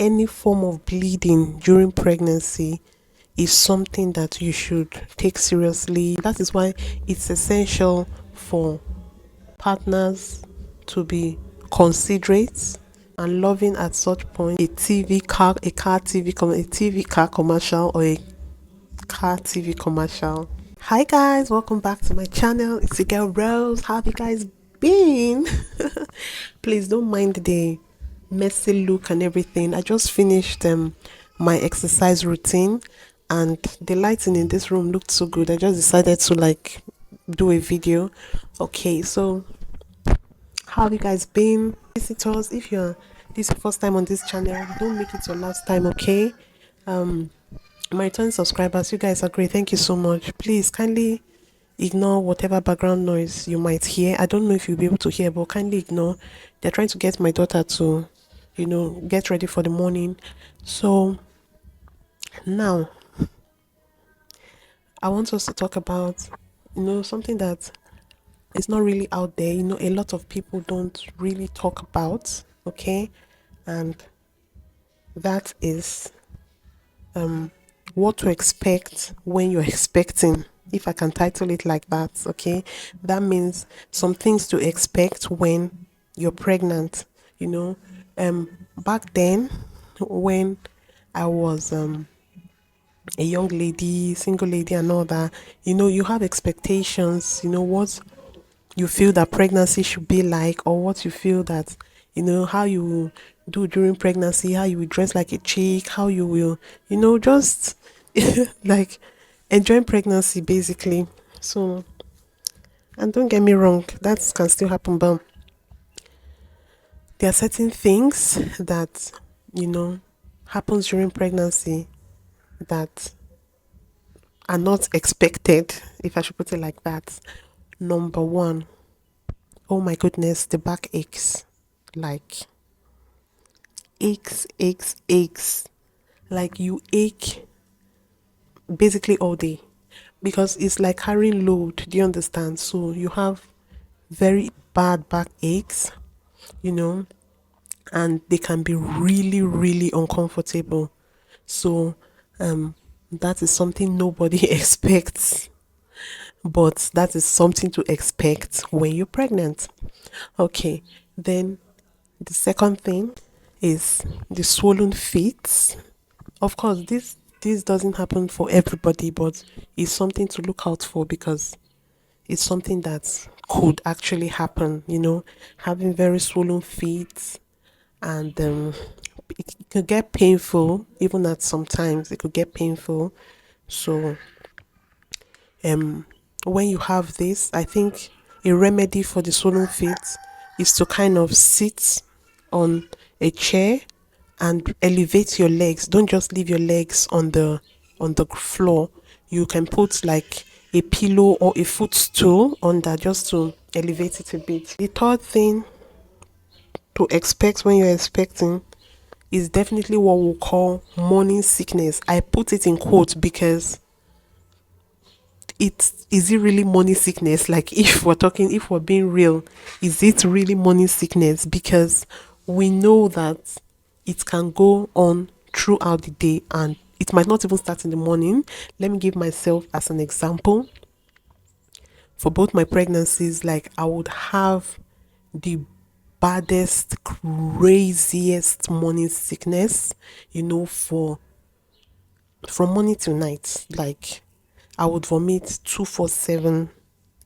any form of bleeding during pregnancy is something that you should take seriously. That is why it's essential for partners to be considerate and loving at such point. A TV car commercial or a car TV commercial. Hi guys, welcome back to my channel. It's your girl Rose. How have you guys been? Please don't mind the messy look and everything. I just finished my exercise routine and the lighting in this room looked so good. I just decided to like do a video. Okay, so how have you guys been? Visitors, if this is your first time on this channel, don't make it your last time, okay? My returning subscribers, you guys are great. Thank you so much. Please kindly ignore whatever background noise you might hear. I don't know if you'll be able to hear, but kindly ignore. They're trying to get my daughter to, get ready for the morning. So now I want us to talk about, something that is not really out there. A lot of people don't really talk about, okay? And that is what to expect when you're expecting, if I can title it like that. Okay, that means some things to expect when you're pregnant. Back then when I was a young lady, single lady and all that, you have expectations, what you feel that pregnancy should be like, or what you feel that how you will do during pregnancy, how you will dress like a chick, how you will just like enjoying pregnancy basically. So, and don't get me wrong, that can still happen, but there are certain things that happens during pregnancy that are not expected, if I should put it like that. Number one, oh my goodness, the back aches. Like aches, like you ache basically all day, because it's like carrying load. Do you understand? So you have very bad back aches, you know and they can be really really uncomfortable. So that is something nobody expects, but that is something to expect when you're pregnant. Okay, then the second thing is the swollen feet. Of course, this doesn't happen for everybody, but it's something to look out for, because it's something that could actually happen. Having very swollen feet, and it could get painful. Even at sometimes it could get painful. So when you have this, I think a remedy for the swollen feet is to kind of sit on a chair and elevate your legs. Don't just leave your legs on the floor. You can put like a pillow or a footstool on that, just to elevate it a bit. The third thing to expect when you're expecting is definitely what we'll call morning sickness. I put it in quotes because is it really morning sickness? Like, if we're being real, is it really morning sickness? Because we know that it can go on throughout the day, and it might not even start in the morning. Let me give myself as an example. For both my pregnancies, like, I would have the baddest, craziest morning sickness, for from morning till night. Like, I would vomit 247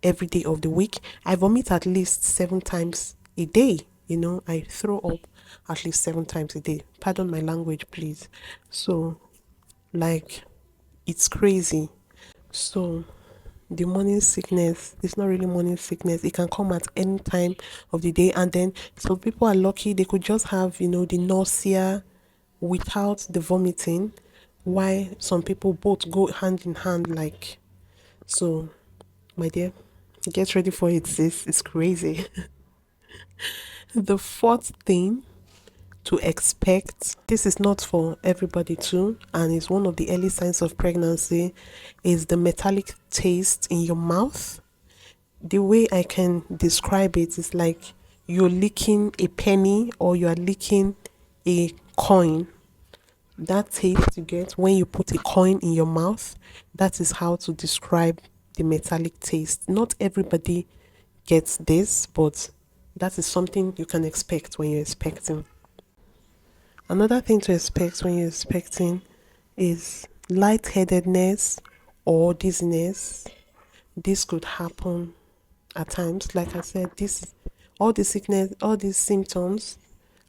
every day of the week. I vomit at least 7 times a day. I throw up at least 7 times a day. Pardon my language, please. So, like, it's crazy. So, the morning sickness is not really morning sickness. It can come at any time of the day. And then some people are lucky, they could just have, the nausea without the vomiting. Why some people both go hand in hand, like. So, my dear, get ready for it, sis. It's crazy. The fourth thing to expect, this is not for everybody too, and it's one of the early signs of pregnancy, is the metallic taste in your mouth. The way I can describe it is like you're licking a penny, or you're licking a coin. That taste you get when you put a coin in your mouth, that is how to describe the metallic taste. Not everybody gets this, but that is something you can expect when you're expecting. Another thing to expect when you're expecting is lightheadedness or dizziness. This could happen at times. Like I said, this all the sickness, all these symptoms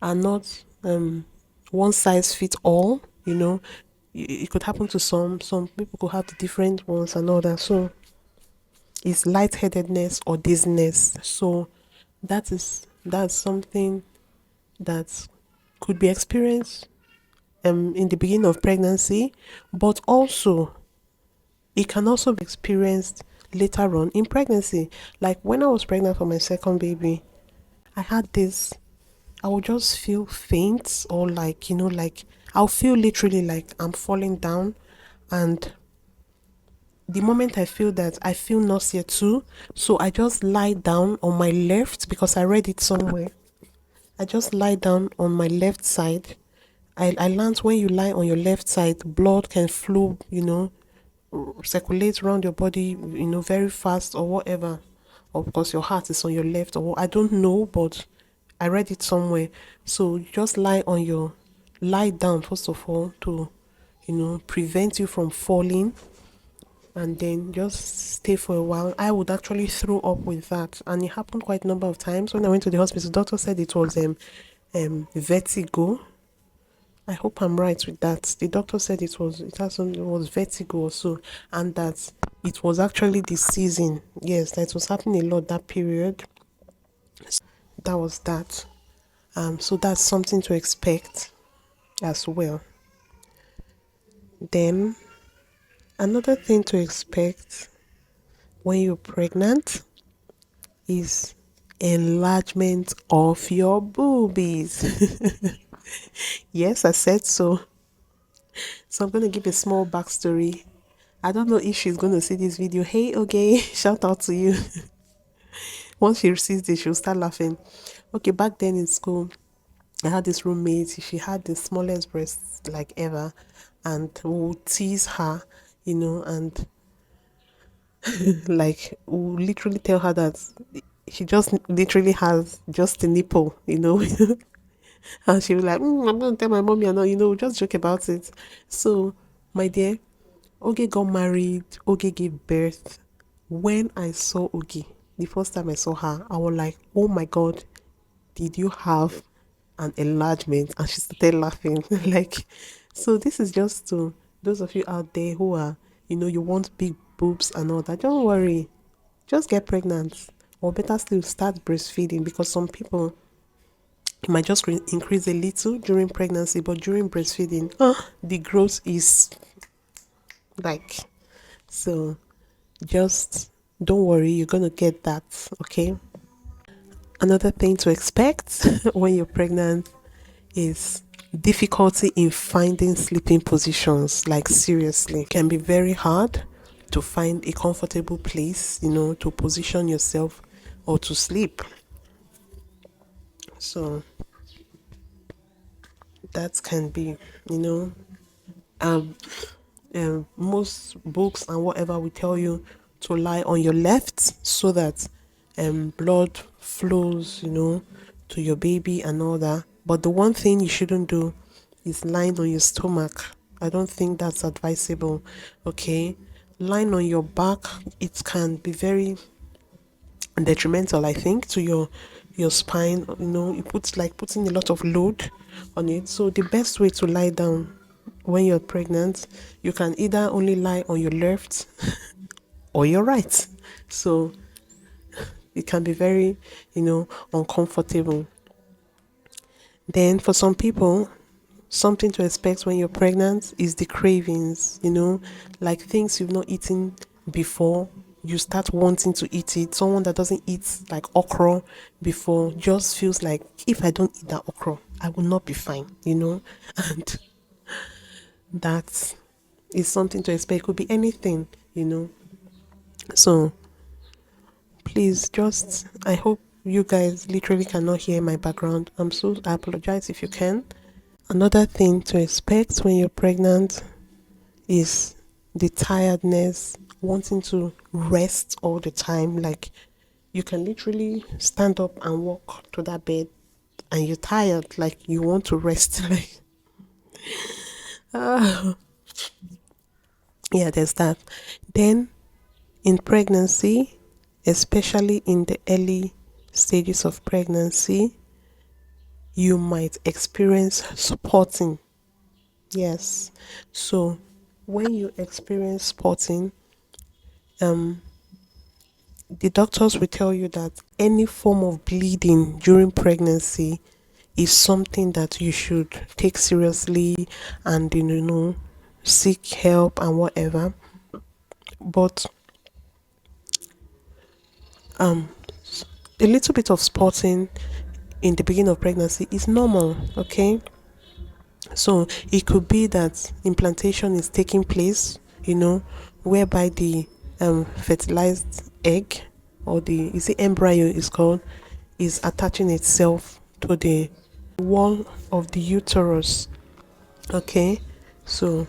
are not one size fits all. It could happen to some people could have the different ones and all that. So it's lightheadedness or dizziness. So that's something that could be experienced in the beginning of pregnancy, but also it can also be experienced later on in pregnancy. Like when I was pregnant for my second baby, I had this, I would just feel faint, or like, like I'll feel literally like I'm falling down. And the moment I feel that, I feel nausea too. So I just lie down on my left, because I read it somewhere. I just lie down on my left side. I learned when you lie on your left side, blood can flow, circulate around your body, very fast or whatever. Or because your heart is on your left, or I don't know, but I read it somewhere. So you just lie down first of all to, prevent you from falling, and then just stay for a while. I would actually throw up with that, and it happened quite a number of times. When I went to the hospital, the doctor said it was vertigo. I hope I'm right with that. The doctor said it was vertigo or so, and that it was actually the season. Yes, that was happening a lot that period. That was that. So that's something to expect as well. Then another thing to expect when you're pregnant is enlargement of your boobies. Yes, I said so. So I'm going to give a small backstory. I don't know if she's going to see this video. Hey, okay, shout out to you. Once she sees this, she'll start laughing. Okay, back then in school, I had this roommate. She had the smallest breasts like ever, and we would tease her, and like we literally tell her that she just literally has just a nipple. And she was like, I'm gonna tell my mommy, and just joke about it. So, my dear, Oge got married, Oge gave birth. When I saw Oge, the first time I saw her, I was like, oh my god, did you have an enlargement? And she started laughing. Like, so this is just to those of you out there who are, you want big boobs and all that. Don't worry, just get pregnant, or better still, start breastfeeding, because some people, it might just increase a little during pregnancy, but during breastfeeding, the growth is like, so just don't worry, you're gonna get that, okay? Another thing to expect when you're pregnant is difficulty in finding sleeping positions. Like, seriously, it can be very hard to find a comfortable place, to position yourself or to sleep. So that can be, you know, um, most books and whatever will tell you to lie on your left, so that blood flows, to your baby and all that. But the one thing you shouldn't do is lying on your stomach. I don't think that's advisable. Okay, lying on your back, it can be very detrimental, I think, to your spine. It puts like putting a lot of load on it. So the best way to lie down when you're pregnant, you can either only lie on your left or your right. So it can be very, uncomfortable. Then for some people, something to expect when you're pregnant is the cravings, like things you've not eaten before. You start wanting to eat it. Someone that doesn't eat like okra before just feels like, if I don't eat that okra, I will not be fine. And that is something to expect. It could be anything. So please, just, I hope you guys literally cannot hear my background. I apologize if you can. Another thing to expect when you're pregnant is the tiredness, wanting to rest all the time. Like you can literally stand up and walk to that bed and you're tired, like you want to rest. Like, yeah, there's that. Then in pregnancy, especially in the early stages of pregnancy, you might experience spotting. Yes. So when you experience spotting, um, the doctors will tell you that any form of bleeding during pregnancy is something that you should take seriously and seek help and whatever. But um a little bit of spotting in the beginning of pregnancy is normal, okay? So it could be that implantation is taking place, whereby the fertilized egg, or the is it embryo is called, is attaching itself to the wall of the uterus. Okay, so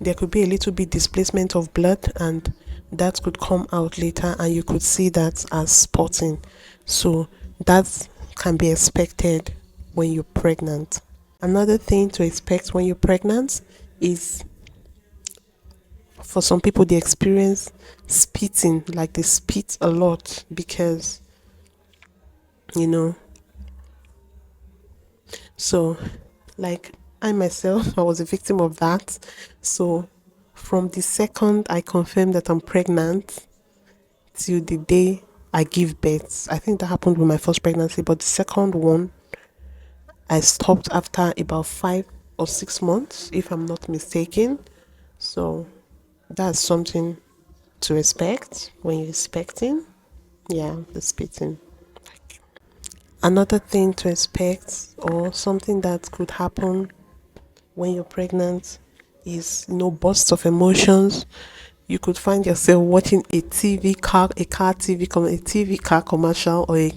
there could be a little bit displacement of blood, and that could come out later, and you could see that as spotting. So that can be expected when you're pregnant. Another thing to expect when you're pregnant is, for some people, they experience spitting, like they spit a lot because, you know, so like I myself, I was a victim of that. So from the second I confirmed that I'm pregnant till the day I give birth, I think that happened with my first pregnancy, but the second one I stopped after about 5 or 6 months, if I'm not mistaken. So that's something to expect when you're expecting. Yeah, the spitting. Another thing to expect, or something that could happen when you're pregnant, is bursts of emotions. You could find yourself watching a TV car commercial, or a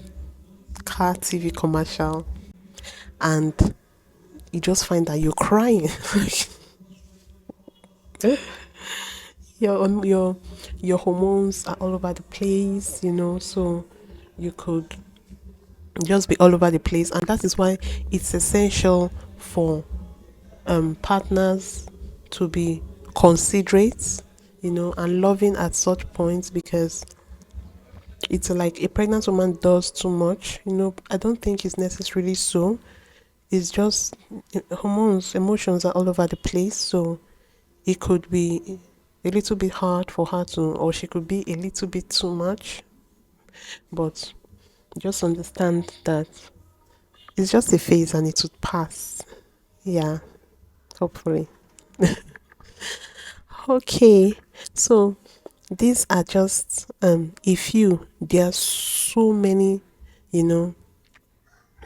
car TV commercial, and you just find that you're crying. Your hormones are all over the place, so you could just be all over the place, and that is why it's essential for partners to be considerate, and loving at such points, because it's like a pregnant woman does too much. I don't think it's necessarily so. It's just hormones, emotions are all over the place, so it could be a little bit hard for her to, or she could be a little bit too much. But just understand that it's just a phase and it would pass. Yeah, hopefully. Okay, so these are just a few. There are so many, you know,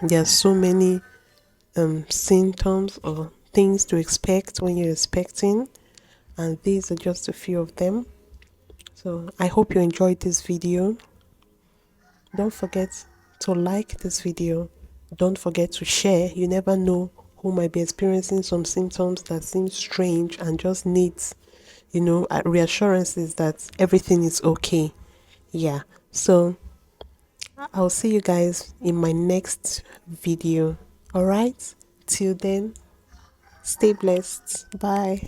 there are so many symptoms or things to expect when you're expecting, and these are just a few of them. So I hope you enjoyed this video. Don't forget to like this video. Don't forget to share. You never know who might be experiencing some symptoms that seem strange and just needs, reassurances that everything is okay. Yeah. So I'll see you guys in my next video. All right. Till then, stay blessed. Bye.